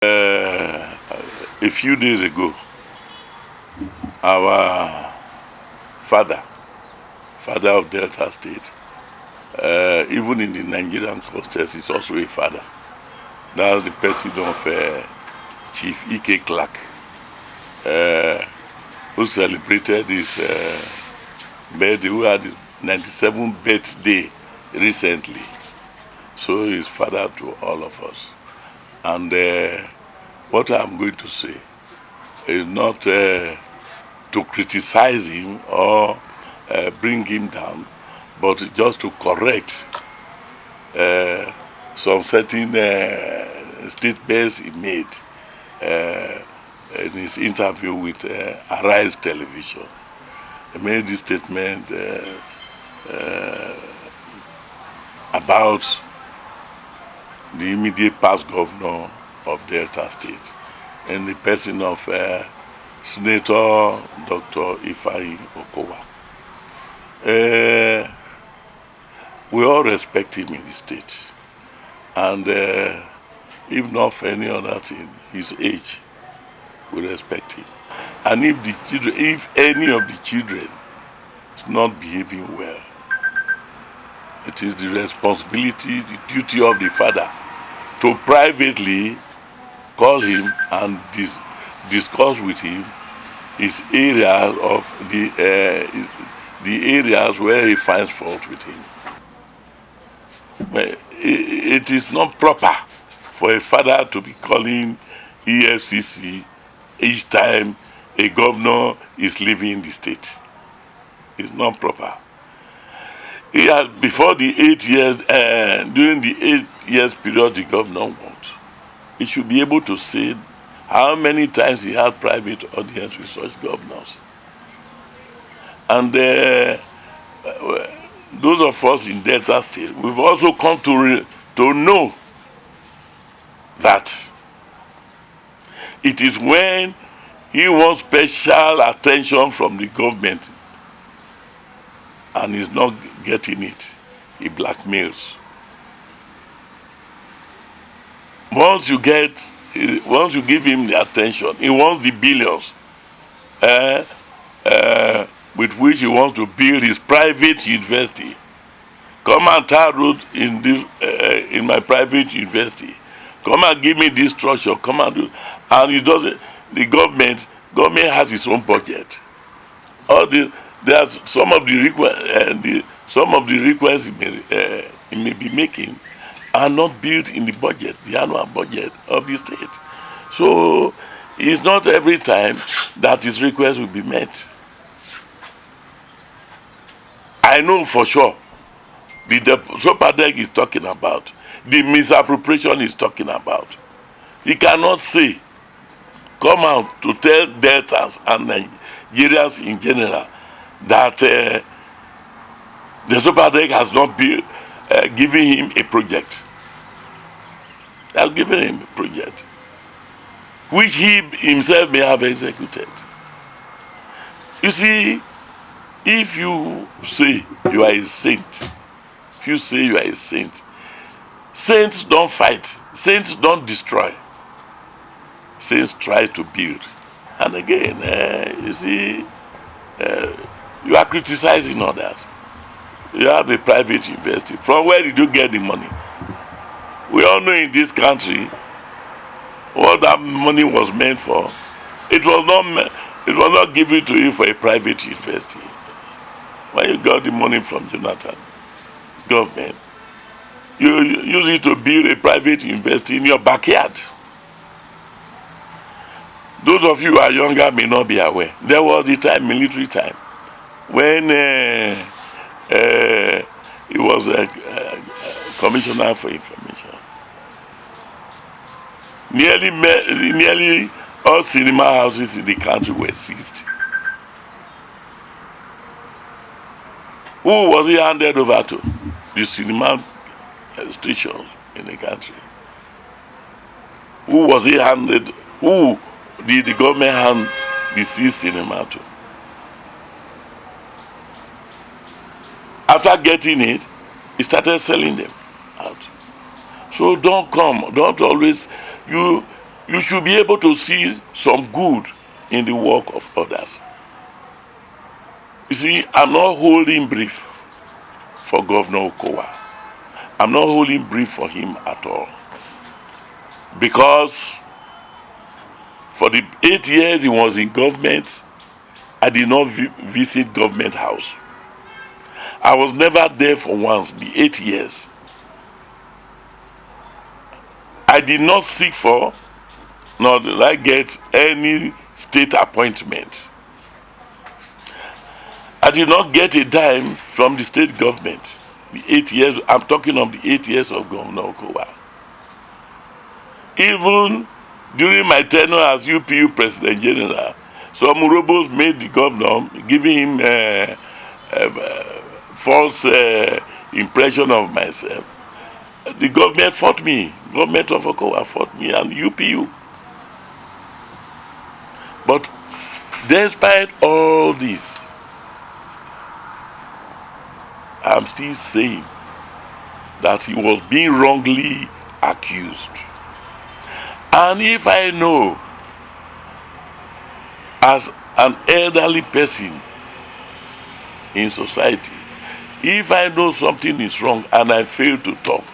A few days ago, our father of Delta State, even in the Nigerian context, is also a father. That's the person of Chief Ike Clark, who celebrated his birthday, who had his 97th birthday recently. So he's father to all of us. And what I'm going to say is not to criticize him or bring him down, but just to correct some certain statements he made in his interview with Arise Television. He made this statement about the immediate past governor of Delta State and the person of Senator Dr. Ifeanyi Okowa. We all respect him in the state, and if not for any other thing, his age, we respect him. And if any of the children is not behaving well, it is the responsibility, the duty of the father to privately call him and discuss with him his areas of the areas where he finds fault with him. Well, it is not proper for a father to be calling EFCC each time a governor is leaving the state. It's not proper. He had, before the 8 years, during the 8 years period the governor wants, he should be able to say how many times he had private audience with such governors. And those of us in Delta State, we've also come to know that it is when he wants special attention from the government and is not getting it, he blackmails. Once you give him the attention, he wants the billions with which he wants to build his private university. Come and tar root in my private university. Come and give me this structure. Come and do, and he doesn't. The government has its own budget. All this. There's some of the requests he may be making are not built in the budget, the annual budget of the state. So it's not every time that his request will be met. I know for sure the DESOPADEC is talking about, the misappropriation is talking about. He cannot say, come out to tell Deltas and Nigerians in general that the DESOPADEC has not been giving him a project. They have given him a project, which he himself may have executed. You see, if you say you are a saint, saints don't fight, saints don't destroy, saints try to build. And again, you see, you are criticizing others. You have a private university. From where did you get the money? We all know in this country what that money was meant for. It was not given to you for a private university. When you got the money from Jonathan government, you use it to build a private university in your backyard. Those of you who are younger may not be aware. There was the time, military time, when he was a commissioner for information. Nearly all cinema houses in the country were seized. Who was he handed over to? The cinema stations in the country. Who did the government hand the seized cinema to? After getting it, he started selling them out. So don't always, you you should be able to see some good in the work of others. You see, I'm not holding brief for Governor Okowa. I'm not holding brief for him at all. Because for the 8 years he was in government, I did not visit government house. I was never there for once, the 8 years. I did not seek for, nor did I get any state appointment. I did not get a dime from the state government. The 8 years, I'm talking of the 8 years of Governor Okowa. Even during my tenure as UPU President General, some Urobos made the governor, giving him a false impression of myself. The government fought me. Government of Okowa fought me and UPU. But despite all this, I'm still saying that he was being wrongly accused. And if I know, as an elderly person in society, if I know something is wrong and I fail to talk,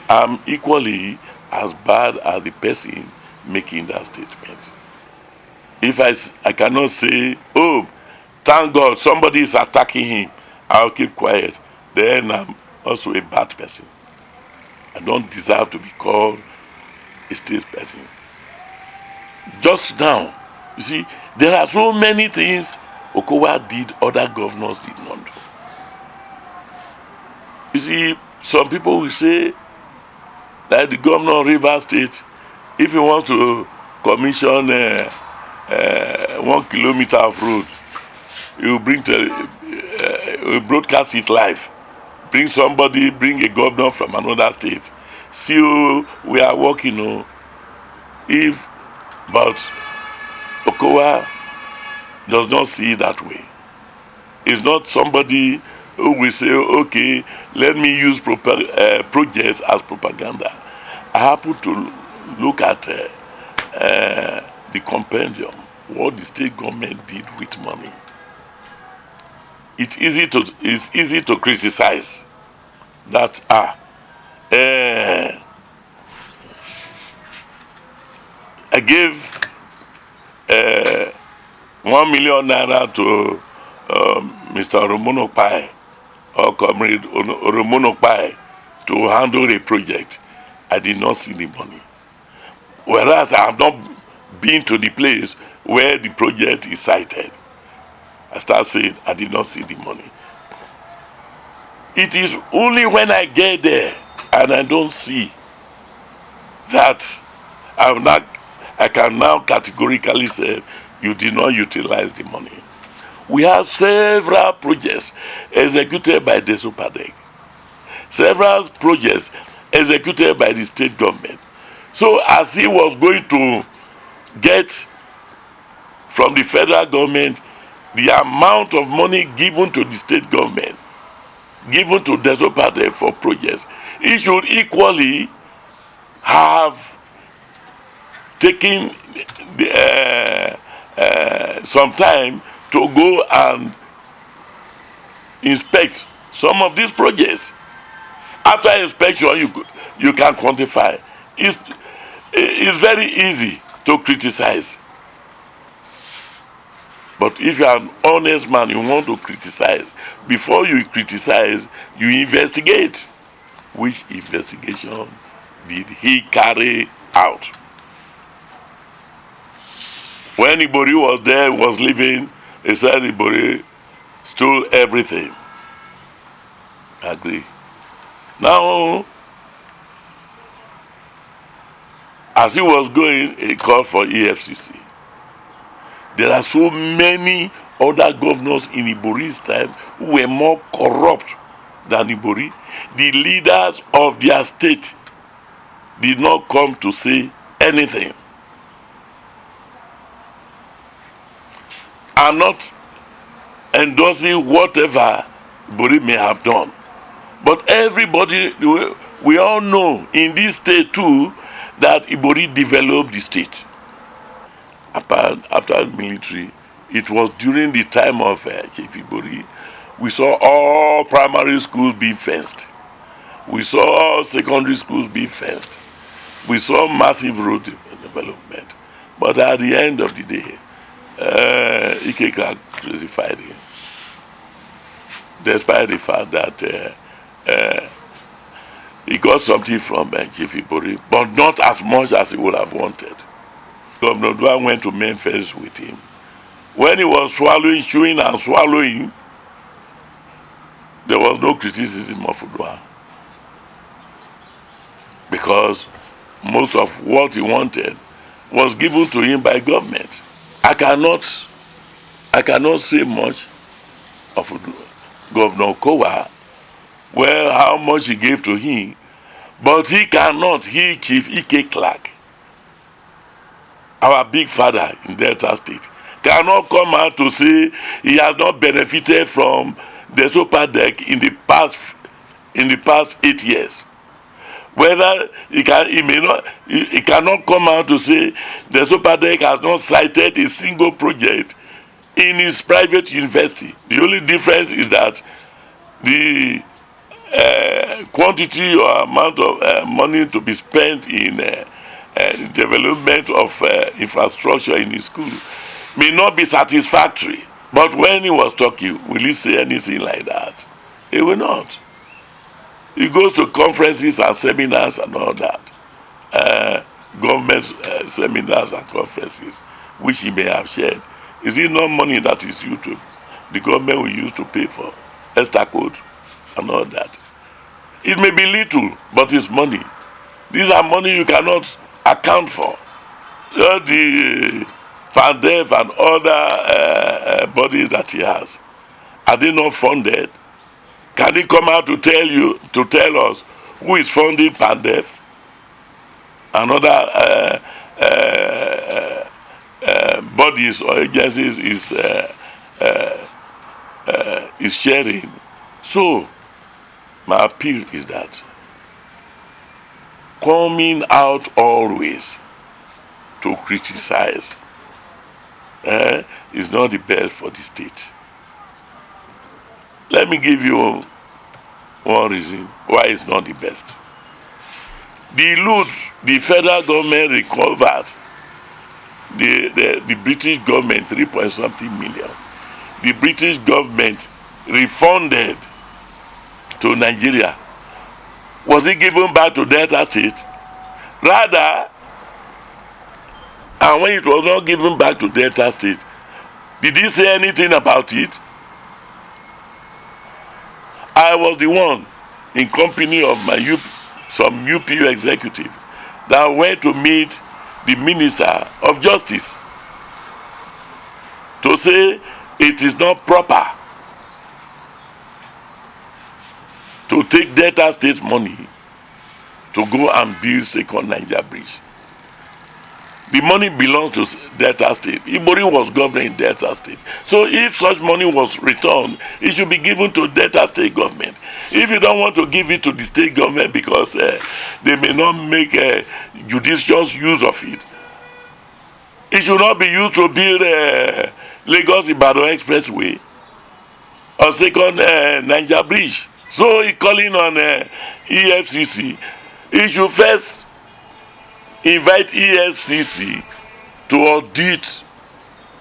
I'm equally as bad as the person making that statement. If I cannot say, oh, thank God somebody is attacking him, I'll keep quiet, then I'm also a bad person. I don't deserve to be called a state person. Just now, you see, there are so many things Okowa did other governors did not do. You see, some people will say that the governor of Rivers State, if he wants to commission 1 kilometer of road, he will will broadcast it live. Bring a governor from another state. See, we are working on. But Okowa does not see it that way. It's not somebody who will say, okay, let me use projects as propaganda. I happen to look at the compendium, what the state government did with money. It's easy to criticize that I gave 1 million naira to Mr. Romono Pai or Comrade Romono Pai to handle a project. I did not see the money. Whereas I have not been to the place where the project is cited. I start saying I did not see the money. It is only when I get there and I don't see that I can now categorically say you did not utilize the money. We have several projects executed by DESOPADEC, several projects executed by the state government. So as he was going to get from the federal government the amount of money given to the state government, given to DESOPADEC for projects, he should equally have taken some time to go and inspect some of these projects. After inspection, you can quantify. It's very easy to criticize. But if you are an honest man, you want to criticize. Before you criticize, you investigate. Which investigation did he carry out? When Ibori was there, was living, he said Ibori stole everything. I agree. Now, as he was going, he called for EFCC. There are so many other governors in Ibori's time who were more corrupt than Ibori. The leaders of their state did not come to say anything. I'm not endorsing whatever Ibori may have done. But everybody, we all know in this state too, that Ibori developed the state. After the military, it was during the time of Chief Ibori, we saw all primary schools being fenced. We saw all secondary schools being fenced. We saw massive road development. But at the end of the day, Ikeka crucified him, despite the fact that he got something from Chief Ibori, but not as much as he would have wanted. Governor Dua went to Memphis with him. When he was swallowing, chewing and swallowing, there was no criticism of Dua, because most of what he wanted was given to him by government. I cannot say much of Governor Okowa, well, how much he gave to him, but he, Chief Ike Clark, our big father in Delta State, cannot come out to say he has not benefited from DESOPADEC in the past 8 years. Whether he cannot come out to say DESOPADEC has not cited a single project in his private university. The only difference is that the quantity or amount of money to be spent in development of infrastructure in his school may not be satisfactory. But when he was talking, will he say anything like that? He will not. He goes to conferences and seminars and all that, government seminars and conferences, which he may have shared. Is it not money that is used to, the government will use to pay for ESTA code and all that? It may be little, but it's money. These are money you cannot account for. The PANDEF and other bodies that he has, are they not funded? Can he come out to tell us who is funding PANDEF and other bodies or agencies is sharing? So my appeal is that coming out always to criticize is not the best for the state. Let me give you one reason why it's not the best. The loot the federal government recovered, the British government, 3-point-something million, the British government refunded to Nigeria. Was it given back to Delta State? Rather, and when it was not given back to Delta State, did he say anything about it? I was the one, in company of some UPU executive, that went to meet the Minister of Justice to say it is not proper to take Delta State money to go and build second Niger Bridge. The money belongs to Delta State. Ibori was governing Delta State. So if such money was returned, it should be given to Delta State government. If you don't want to give it to the state government because they may not make judicious use of it, it should not be used to build Lagos-Ibadan Expressway or second Niger Bridge. So he's calling on EFCC. He should first invite EFCC to audit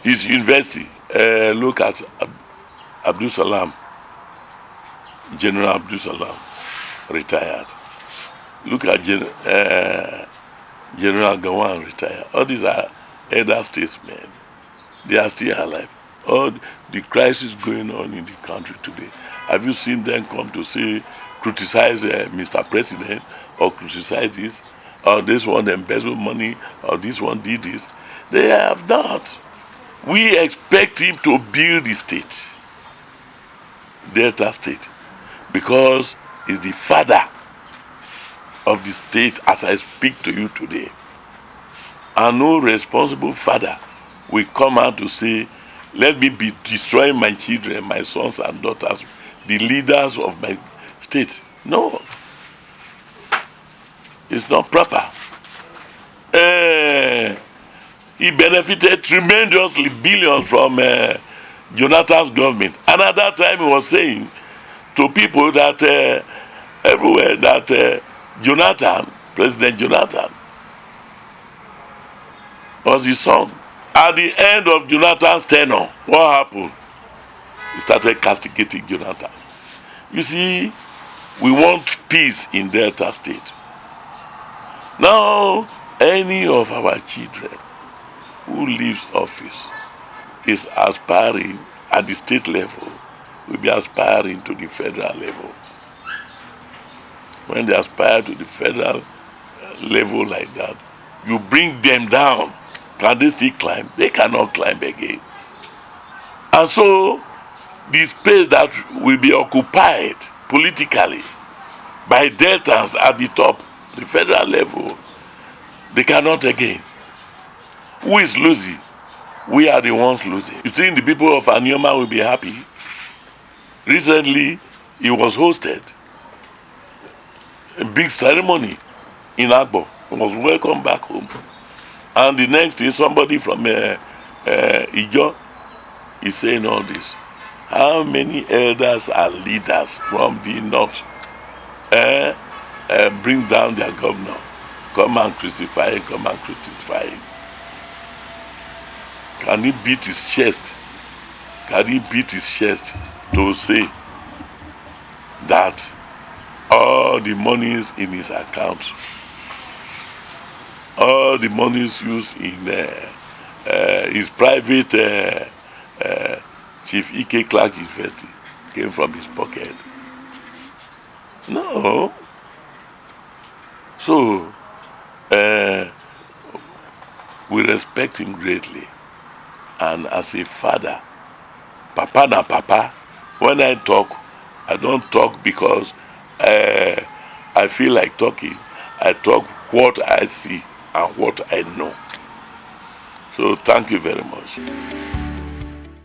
his university. Look at Abdul Salam, General Abdul Salam, retired. Look at General Gawan, retired. All these are elder statesmen. They are still alive. All the crisis going on in the country today, have you seen them come to say, criticize Mr. President, or criticize this, or this one embezzled money, or this one did this? They have not. We expect him to build the state, Delta State, because he's the father of the state as I speak to you today. And no responsible father will come out to say, let me be destroying my children, my sons and daughters, the leaders of my state. No. It's not proper. He benefited tremendously, billions from Jonathan's government. And at that time, he was saying to people that everywhere that Jonathan, President Jonathan, was his son. At the end of Jonathan's tenure, what happened? He started castigating Jonathan. You see, we want peace in Delta State. Now, any of our children who leaves office is aspiring at the state level, will be aspiring to the federal level. When they aspire to the federal level like that, you bring them down. Can they still climb? They cannot climb again. And so, the space that will be occupied politically by Deltans at the top, the federal level, they cannot again. Who is losing? We are the ones losing. You think the people of Anioma will be happy? Recently, it was hosted a big ceremony in Agbo. He was welcomed back home. And the next thing, somebody from Ijo is saying all this. How many elders and leaders from the north bring down their governor? Come and crucify him, come and crucify him. Can he beat his chest? Can he beat his chest to say that all the monies in his account, all the monies used in his private Chief Ike Clark University came from his pocket? No. So, we respect him greatly. And as a father, papa na papa, when I talk, I don't talk because I feel like talking. I talk what I see and what I know. So thank you very much.